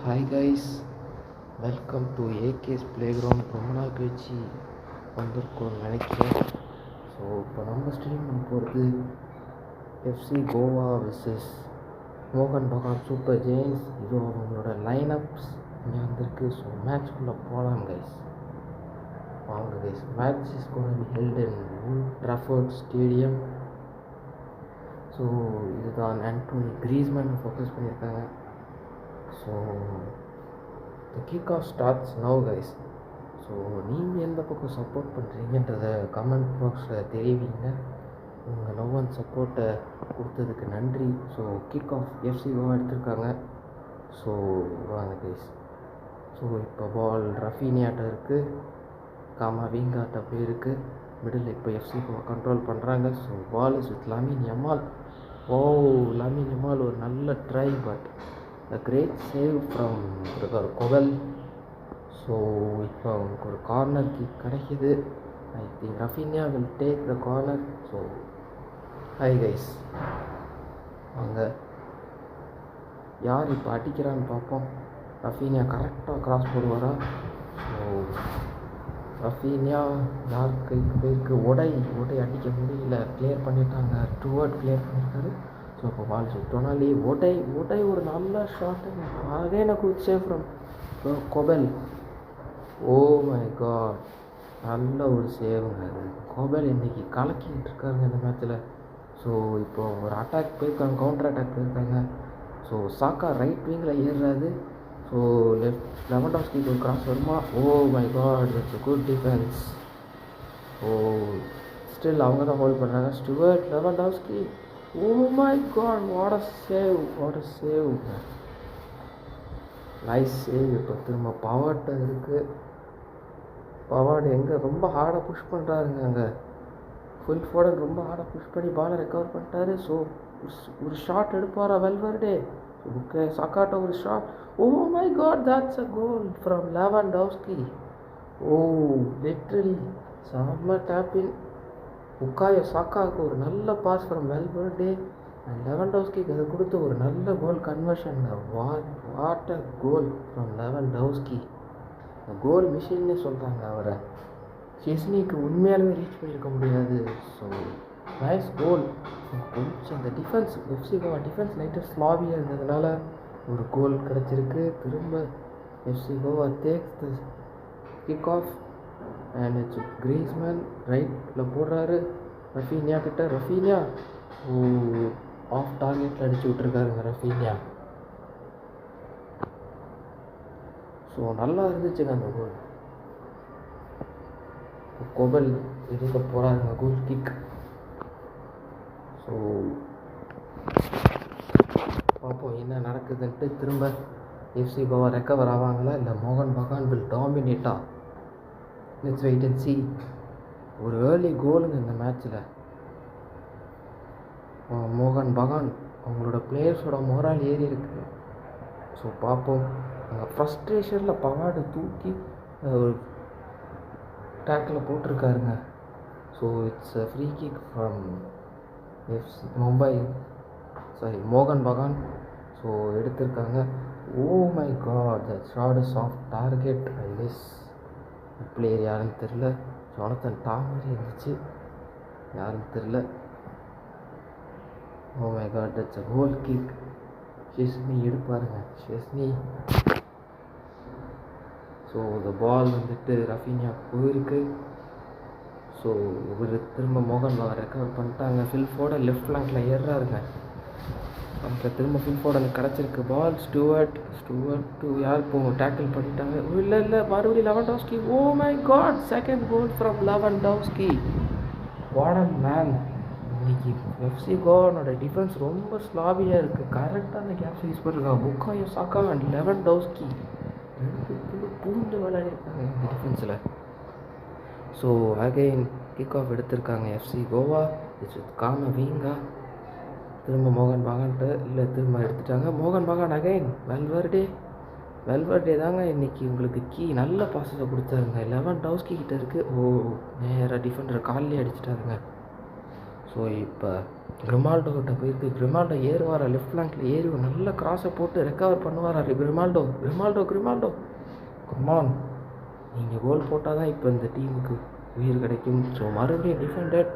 Hi guys, welcome to ஏகேஸ் playground. ரொம்ப நாள் கழிச்சு வந்திருக்கோம்னு நினைக்கிறேன். ஸோ இப்போ நம்ம ஸ்ட்ரீம் பண்ண போகிறது எஃப்சி கோவா விசஸ் மோகன் பகான் சூப்பர் ஜெயின்ஸ். இது அவங்களோட லைனப்ஸ் இங்கே வந்திருக்கு. ஸோ மேட்ச்குள்ளே போகலாம் கைஸ், வாங்க guys. Match is gonna be held in volt Trafford stadium. So இதுதான் ஆண்டோனி கிரீஸ்மேன் ஃபோக்கஸ் பண்ணியிருக்காங்க. So the kick-off starts now guys. So நீங்கள் எந்த பக்கம் சப்போர்ட் பண்ணுறீங்கன்றதை கமெண்ட் பாக்ஸில் தெரிவிங்க. உங்கள் லவ் அண்ட் சப்போர்ட்டை கொடுத்ததுக்கு நன்றி. So kick of FC Goa எடுத்திருக்காங்க. ஸோ வாங்க கைஸ். ஸோ இப்போ பால் ரஃபீனியாட்ட இருக்குது, காமாவிங்காட்ட அப்படியே இருக்குது. மிடில் இப்போ எஃப்சி கோவா கண்ட்ரோல் பண்ணுறாங்க. So ball is with Lamine Yamal. Lamine Yamal ஒரு நல்ல try, but a great save from Koval. So இப்போ அவங்களுக்கு ஒரு கார்னர் கிக் கிடைக்கிது. I think Raphinha will take the corner. So hi guys, அங்கே யார் இப்போ அடிக்கிறான்னு பார்ப்போம். ரஃபீனியா கரெக்டாக கிராஸ் போடுவாரா? ஸோ ரஃபீனியா யார் கைக்கு போயிருக்கு? உடை அடிக்க முடியல, கிளியர் பண்ணிட்டாங்க. டுவர்ட் கிளியர் பண்ணியிருக்காரு. ஸோ இப்போ பால் டொனாலி ஓட்டை ஒரு நல்ல ஷாட்டு. அதே எனக்கு save from Kobel. Oh my god, நல்ல ஒரு சேவுங்க அது. கொபெல் இன்றைக்கி கலக்கிட்டு இருக்காருங்க இந்த மேட்ச்சில். ஸோ இப்போ ஒரு அட்டாக் போயிருக்காங்க, கவுண்டர் அட்டாக் போயிருக்காங்க. ஸோ சாக்கா ரைட் விங்கில் ஏறுறாரு. ஸோ லெவன்டாஸ்கிக்கு ஒரு கிராஸ் வருமா? Oh my god, it's good defence. Oh still அவங்க தான் ஹோல்ட் பண்ணுறாங்க. Stuart Lewandowski. Oh my god, what a save. Nice save. இப்போ திரும்ப பவார்ட்ட இருக்குது. பவார்டு எங்கே ரொம்ப ஹார்டாக புஷ் பண்ணுறாருங்க. அங்கே ஃபுல் ஃபோர்டன் ரொம்ப ஹார்டாக புஷ் பண்ணி பாலை ரெக்கவர் பண்ணிட்டாரு. ஸோ ஒரு ஷாட் எடுப்பாரா வெல்வர்டே? ஓகே, சாக்காட்ட ஒரு shot. Oh my god, that's a goal from Lewandowski. Literally செம்ம டேப்பிங். புக்காயோ சாக்காவுக்கு ஒரு நல்ல பாஸ் ஃப்ரம் வெல்வர்டே அண்ட் லெவன்டவுஸ்கிக்கு அதை கொடுத்து ஒரு நல்ல goal conversion. What a goal from Lewandowski. Goal மிஷின்னே சொல்கிறாங்க அவரை. செஸ்னிக்கு உண்மையாலுமே ரீச் பண்ணியிருக்க முடியாது. So nice goal. கொஞ்சம் இந்த டிஃபென்ஸ் எஃப்சி கோவா டிஃபென்ஸ் லைட்டாக ஸ்லாபியாக இருந்ததுனால ஒரு கோல் கிடச்சிருக்கு. திரும்ப FC Goa takes the kick of and it's Griezmann ரைட்டில் போடுறாரு ரஃபீனியா கிட்ட. ரஃபீனியா ஆஃப் டார்கெட்டில் அடிச்சு விட்ருக்காருங்க ரஃபீனியா. ஸோ நல்லா இருந்துச்சுங்க அந்த கோல். கொபல் எடுக்க போகிறாருங்க கோல் கிக். ஸோ பார்ப்போம் என்ன நடக்குதுன்ட்டு. திரும்ப எஃப்சி கோவா ரெக்கவர் ஆவாங்களா இல்லை மோகன் பகான் வில் டாமினேட்டா? Let's wait and see. ஒரு ஏர்லி கோலுங்க இந்த மேட்ச்சில். மோகன் பகான் அவங்களோட பிளேயர்ஸோட மோரால் ஏறி இருக்குது. ஸோ பார்ப்போம். அங்கே ஃப்ரஸ்ட்ரேஷனில் பவார்டு தூக்கி டேக்கில் போட்டிருக்காருங்க. So it's a free kick from மோகன் பகான். ஸோ எடுத்திருக்காங்க. Oh my god, the shot is off target. I guess player யாருன்னு தெரில. ஜோனத்தன் டாம் மாதிரி இருந்துச்சு, யாருன்னு தெரில. Oh my god, that's a goal kick. Szczesny எடுப்பாருங்க, ஷெஸ்னி. ஸோ இந்த பால் வந்துட்டு ரஃபீனியா போயிருக்கு. ஸோ இவர் திரும்ப மோகன் பகான் ரெக்கவர் பண்ணிட்டாங்க. ஃபில் ஃபோர்டன் லெஃப்ட் ஃப்ளாங்கில் ஏறுறாருங்க. அங்கே திரும்ப ஃபில் ஃபோர்டனுக்கு கிடச்சிருக்கு பால். ஸ்டுவர்ட் யார் போகும்? டேக்கிள் பண்ணிட்டாங்க. இல்லை மறுபடியும் Lewandowski. Oh my god, second goal from Lewandowski. What a man. இன்னைக்கு எஃப்சி கோவானோட டிஃபென்ஸ் ரொம்ப ஸ்லாபியாக இருக்குது. கரெக்டாக அந்த கேப்ஸ் யூஸ் பண்ணிருக்காங்க. புக்காயோ சாக்கா அண்ட் லெவன்டவுஸ்கி பூண்டு விளையாடிருக்காங்க இந்த டிஃபென்ஸில். ஸோ அகைன் கிக் ஆஃப் எடுத்திருக்காங்க FC Goa. It's with Camavinga. திரும்ப மோகன் பகான்ட்டு திரும்ப எடுத்துட்டாங்க. மோகன் பகான் அகைன் வெல்வர்டே தாங்க இன்றைக்கி உங்களுக்கு கீ. நல்ல பாசஸை கொடுத்தாருங்க. லெவன்டவுஸ்கி கிட்டே இருக்குது. நேராக டிஃபெண்டர் காலிலே அடிச்சிட்டாருங்க. ஸோ இப்போ கிரிமால்டோ கிட்ட போயிருக்கு. கிரிமால்டோ ஏறுவாரா லெஃப்ட் ஃப்ளாங்கில் ஏறி ஒரு நல்ல கிராஸை போட்டு ரெக்கவர் பண்ணுவாரா கிரிமால்டோ கிரிமால்டோ கிரிமால்டோ கமான். நீங்கள் கோல் போட்டால் தான் இப்போ இந்த டீமுக்கு உயிர் கிடைக்கும். ஸோ மறுபடியும் defended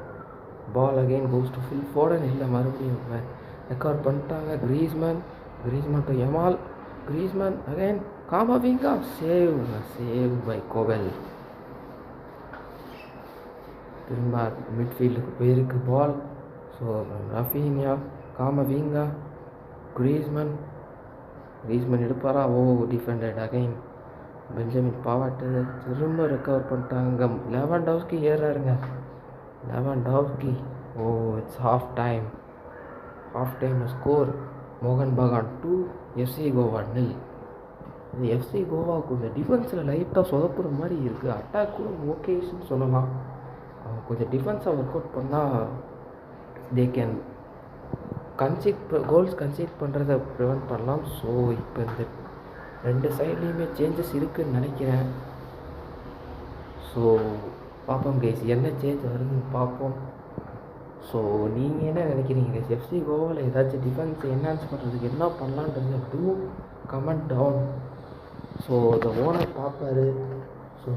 ball again goes to Phil Foden. இல்லை மறுபடியும் ரெக்கவர் பண்ணிட்டாங்க. Griezmann to Yamal. Griezmann again Camavinga. Save by Kobel. திரும்ப மிட்ஃபீல்டுக்கு போயிருக்கு ball. So Raphinha Camavinga Griezmann எடுப்பாரா. Defended again Benjamin Pavard. திரும்ப ரெக்கவர் பண்ணிட்டாங்க. லெவன்டோவ்ஸ்கி ஏறாருங்க. It's half time score. மோகன் பகான் 2, எஃப்சி கோவா 0. இது எஃப்சி கோவாவுக்கு கொஞ்சம் டிஃபென்ஸில் லைட்டாக சொதப்புற மாதிரி இருக்குது. அட்டாக் கூட ஓகேஸ்ன்னு சொல்லலாம். அவங்க கொஞ்சம் டிஃபென்ஸை ஒர்க் அவுட் பண்ணால் தே கேன் கோல்ஸ் கன்சீட் பண்ணுறதை ப்ரிவெண்ட் பண்ணலாம். ஸோ இப்போ இந்த 2 சைட்லேயுமே சேஞ்சஸ் இருக்குதுன்னு நினைக்கிறேன். ஸோ பார்ப்போம் கைஸ், என்ன சேஞ்ச் வருதுன்னு பார்ப்போம். ஸோ நீங்கள் என்ன நினைக்கிறீங்க கைஸ்? எஃப்சி கோவாவில் ஏதாச்சும் டிஃபென்ஸ் என்ஹான்ஸ் பண்ணுறதுக்கு என்ன பண்ணலான்றது டூ கமெண்ட் டவுன். ஸோ இந்த ஓனர் பார்ப்பார். ஸோ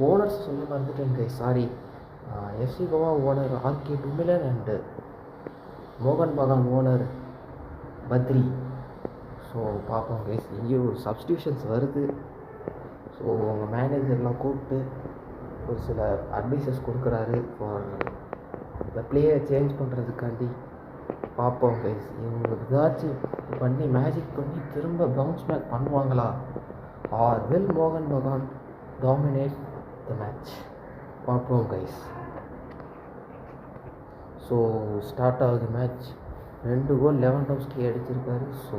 ஓனர்ஸ் சொல்ல மறந்துட்டேன் guys, sorry. FC Goa owner RK டுமிலன் அண்டு மோகன் பகான் ஓனர் பத்ரி. ஸோ பார்ப்போம் கைஸ், இங்கேயும் சப்ஸ்டியூஷன்ஸ் வருது. ஸோ உங்கள் மேனேஜர்லாம் கூப்பிட்டு ஒரு சில அட்வைசஸ் கொடுக்குறாரு ஃபார் இந்த பிளேயை சேஞ்ச் பண்ணுறதுக்காண்டி. பார்ப்போம் கைஸ், இவங்களுக்கு ஏதாச்சும் பண்ணி மேஜிக் பண்ணி திரும்ப பவுன்ஸ் பேக் பண்ணுவாங்களா, ஆர் வில் மோகன் பகான் டாமினேட் த மேட்ச்? பார்ப்போம் கைஸ். ஸோ ஸ்டார்ட் ஆகுது மேட்ச். 2 கோல் லெவன்டோவ்ஸ்கி அடிச்சிருக்காரு. ஸோ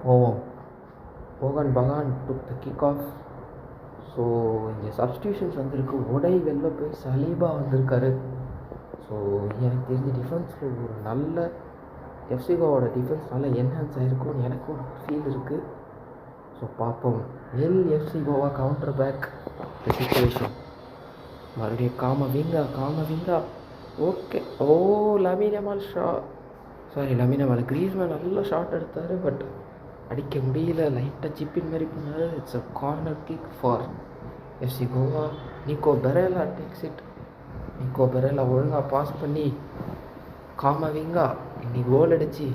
போவோம். மோகன் பகான் டுக் த கிக் ஆஃப். ஸோ இங்கே சப்ஸ்டியூஷன்ஸ் வந்திருக்கு. உடை வெளில போய் சலீபா வந்திருக்காரு. ஸோ எனக்கு தெரிஞ்ச டிஃபென்ஸில் ஒரு நல்ல எஃப்சி கோவோட டிஃபென்ஸ் நல்லா என்ஹான்ஸ் ஆகிருக்கும்னு எனக்கு ஒரு ஃபீல் இருக்குது. ஸோ பார்ப்போம். FC Goa counter back the situation. மறுபடியும் Camavinga okay. Lamine Yamal Griezmann நல்ல ஷாட் எடுத்தார். பட் அடிக்க முடியல, லைட்டாக சிப்பின் மாதிரி பண்ணார். It's a corner kick for FC Goa. Nico Perela takes it. Nico Perela ஒழுங்காக பாஸ் பண்ணி காமவிங்கா இன்னைக்கு கோல் அடிச்சு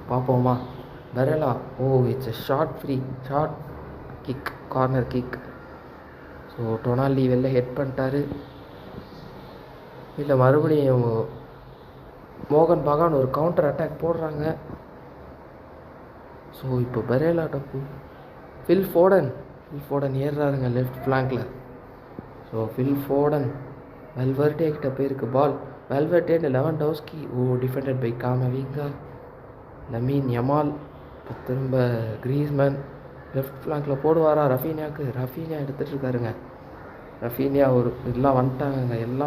பார்ப்போமா. Perela it's a short kick, corner kick. So டொனால்டி வெளில ஹெட் பண்ணிட்டாரு. இல்லை மறுபடியும் மோகன் பகான் ஒரு கவுண்டர் அட்டாக் போடுறாங்க. ஸோ இப்போ பெரேலா டப்பு ஃபில் ஃபோடன் ஏறுறாருங்க லெஃப்ட் ஃப்ளாங்கில். ஸோ ஃபில் ஃபோடன் வெல்வெர்டே கிட்ட போயிருக்கு ball. Valverde Lewandowski defended by Camavinga. Lamine Yamal. இப்போ திரும்ப கிரீஸ்மேன் லெஃப்ட் ஃப்ளாங்கில் போடுவாரா ரஃபீனியா எடுத்துகிட்டு இருக்காருங்க. ரஃபீனியா எல்லாம்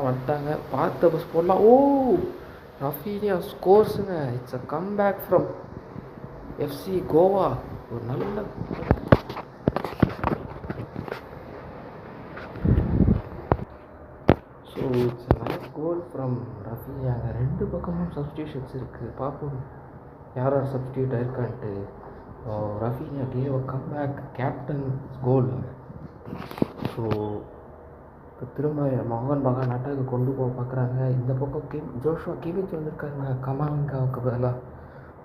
வந்துட்டாங்க. பார்த்த பஸ் போடலாம். ரஃபீனியா ஸ்கோர்ஸுங்க. It's a come back from FC Goa. ஒரு நல்ல so it's a nice goal from Raphinha. 2 பக்கமும் சப்ஸ்டியூஷன்ஸ் இருக்குது. பார்ப்போம் யார் சப்ஸ்டியூட் ஆயிருக்கான்ட்டு. Raphinha gave a come back captain goal. So இப்போ திரும்ப மோகன் பகான் அட்டாக்கு கொண்டு போக பார்க்குறாங்க. இந்த பக்கம் ஜோஷுவா கிமிச் வந்திருக்காருங்க கமாவிங்காவுக்கு பதிலாக.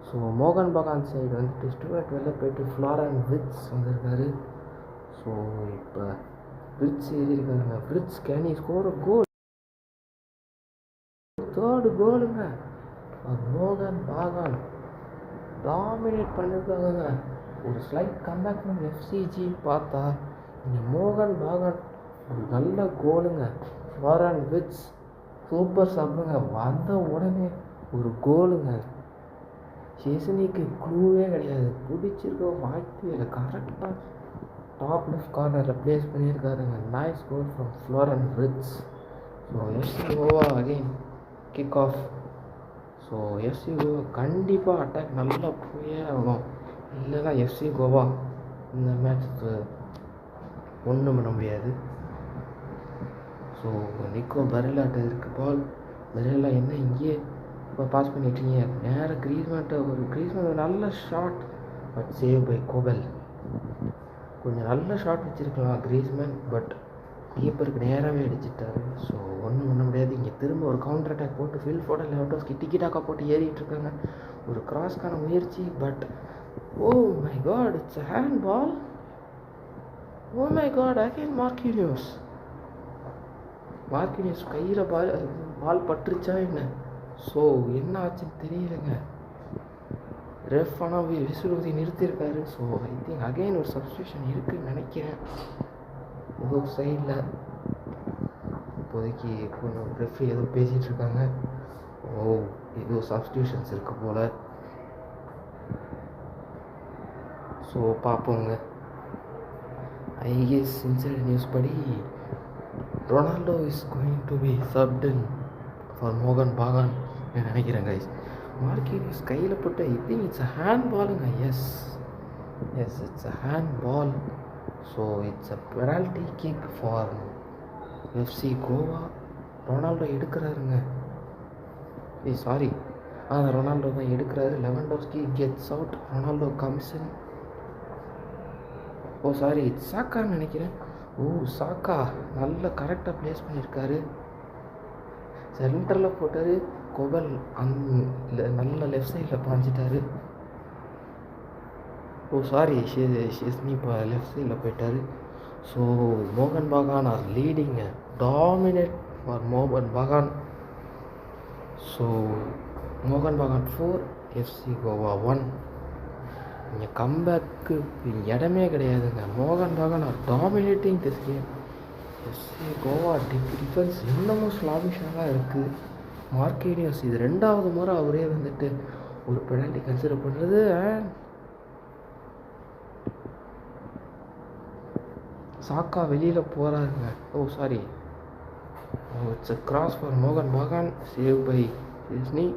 ஸோ மோகன் பகான் சைடு வந்துட்டு ஸ்டூவர்ட் வெளில போயிட்டு ஃப்ளாரன் விட்ஸ் வந்திருக்காரு. ஸோ இப்போ விட்ஸ் ஏறியிருக்காருங்க. Wirtz can he score a goal? 3rd கோலுங்க. மோகன் பகான் டாமினேட் பண்ணியிருக்காங்க. ஒரு ஸ்லைட் கம்பேக் ஃப்ரம் எஃப்சிஜி பார்த்தா இங்கே மோகன் பகான் ஒரு நல்ல கோலுங்க. ஃப்ளாரன் விட்ஸ் சூப்பர் சப்புங்க. வந்த உடனே ஒரு கோலுங்க. ஷெசனிக்கு க்ளூவே கிடையாது, பிடிச்சிருக்க வாய்ப்பு இல்லை. கரெக்டாக டாப் லெஃப்ட் கார்னரில் ப்ளேஸ் பண்ணியிருக்காருங்க. Nice goal from Florian Wirtz. So FC Goa again kick off. So FC Goa கண்டிப்பாக அட்டாக் நல்லா போயே ஆகணும். இல்லைன்னா எஃப்சி கோவா இந்த மேட்ச் ஒன்றும் பண்ண முடியாது. ஸோ நிக்கோ பெரேலாட்ட இருக்குது பால். விரையில் என்ன இங்கேயே இப்போ பாஸ் பண்ணிட்டீங்க. நேராக கிரீஸ்மேன் நல்ல shot, but save by Koval. கொஞ்சம் நல்ல ஷாட் வச்சுருக்கலாம் கிரீஸ்மேன், பட் கீப்பருக்கு நேராகவே அடிச்சிட்டாரு. ஸோ ஒன்றும் பண்ண முடியாது. இங்கே திரும்ப ஒரு கவுண்டர் அட்டாக் போட்டு ஃபில் ஃபோர்டன் லெவன்டோஸ்கி டிக்கெட்டாக்கா போட்டு ஏறிட்டு இருக்காங்க. ஒரு கிராஸ்க்கான முயற்சி, but oh my god, it's a hand ball. Oh my god, again Marquinhos கையில் பால் பட்டுருச்சா என்ன? ஸோ என்ன ஆச்சுன்னு தெரியலைங்க. ரெஃப் ஆனால் விசில் ஊதி நிறுத்தியிருக்காரு. ஸோ ஐ திங்க் அகைன் ஒரு சப்ஸ்டியூஷன் இருக்குதுன்னு நினைக்கிறேன். ஏதோ சைடில் இப்போதைக்கு கொஞ்சம் ரெஃப்ரி ஏதோ பேசிகிட்டு இருக்காங்க. ஓ, ஏதோ சப்ஸ்டியூஷன்ஸ் இருக்கு போல். ஸோ பார்ப்போங்க. ஐஎஸ் இன்சைட் நியூஸ் படி Ronaldo is going to be subbed in for மோகன் பகான் நினைக்கிறேன் கைஸ். மார்க்கினியோஸ் கையில் போட்டு I think it's a hand பாலுங்க. Yes it's a hand ball. So it's a penalty kick for FC Goa. Ronaldo எடுக்கிறாருங்க. Sorry, Ronaldo தான் எடுக்கிறாரு. Lewandowski gets out, Ronaldo comes in. Oh sorry, it's சாக்கான்னு நினைக்கிறேன். Oh சாக்கா நல்ல கரெக்டாக ப்ளேஸ் பண்ணியிருக்காரு. சென்டரில் போட்டார். கோபல் நல்ல லெஃப்ட் சைடில் பாஞ்சிட்டாரு. ஓ சாரி, ஷெஸ்னி இப்போ லெஃப்ட் சைடில் போயிட்டார். ஸோ மோகன் Bagan R leading, dominate for மோகன் பகான். ஸோ மோகன் பகான் 4, எஃப்சி கோவா 1. இங்கே கம்பேக்கு இடமே கிடையாதுங்க. மோகன் Bagan are dominating this game. FC Goa defence இன்னமும் ஸ்லாபிஷாக தான் இருக்குது. மார்க்கினியோஸ் இது 2வது முறை அவரே வந்துட்டு ஒரு பெனால்ட்டி கன்சிடர் பண்ணுறது. சாக்கா வெளியில் போகிறாருங்க. Oh sorry, it's a cross for மோகன் Bagan, save by Szczesny.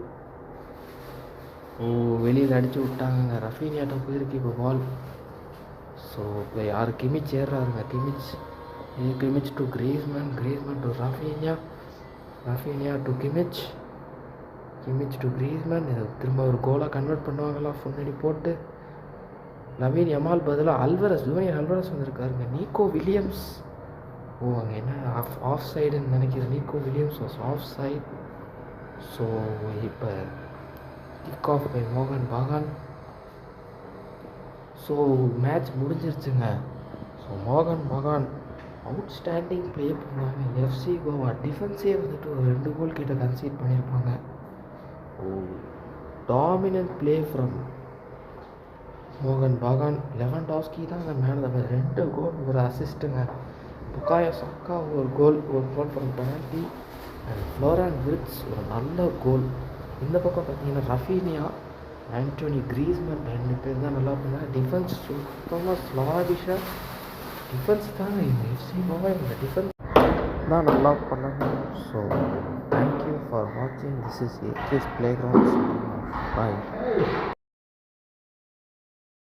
Oh வெளியில் அடித்து விட்டாங்க. ரஃபீனியாட்ட போயிருக்கு இப்போ பால். ஸோ இப்போ யார் கிமிச் ஏறுறாருங்க. Kimmich to Griezmann to Raphinha to Kimmich to Griezmann. இதை திரும்ப ஒரு கோலாக கன்வெர்ட் பண்ணுவாங்களா? முன்னாடி போட்டு லமீன் யமால் பதிலாக ஜூனியர் அல்வரஸ் வந்திருக்காருங்க. நீக்கோ வில்லியம்ஸ், ஓ அங்கே என்ன ஆஃப் சைடுன்னு நினைக்கிறேன். Nico Williams was offside. So இப்போ கிக் ஆஃப் பை மோகன் பகான். ஸோ மேட்ச் முடிஞ்சிருச்சுங்க. ஸோ மோகன் பகான் அவுட்ஸ்டாண்டிங் ப்ளே பண்ணாங்க. எஃப்சி கோவா டிஃபென்ஸே வந்துட்டு ஒரு 2 கோல் கிட்ட கன்சீட் பண்ணியிருப்பாங்க. ஓ டாமினன்ட் ப்ளே ஃப்ரம் மோகன் பகான். லெவன்டாஸ்கி தான் அங்கே மேன் ஆஃப் த மேட்ச். 2 கோல், ஒரு அசிஸ்ட்டுங்க. புகாயோ சாக்கா ஒரு கோல் ஃப்ரம் பெனால்ட்டி. அண்ட் ஃப்ளோரான் விர்ட்ஸ் ஒரு நல்ல கோல். இந்த பக்கம் பார்த்தீங்கன்னா ரஃபீனியா, ஆண்டோனி கிரீஸ்மேன் 2 பேர் தான் நல்லா பண்ணாங்க. டிஃபென்ஸ் சுத்தமாக ஸ்லாபிஷாக டிஃபென்ஸ் தாங்க. இந்த எஃப்சி கோவா இந்த டிஃபென்ஸ் தான் நல்லா பண்ணாங்க. ஸோ தேங்க்யூ ஃபார் வாட்சிங். This is ஏகேஸ் play ground. Bye.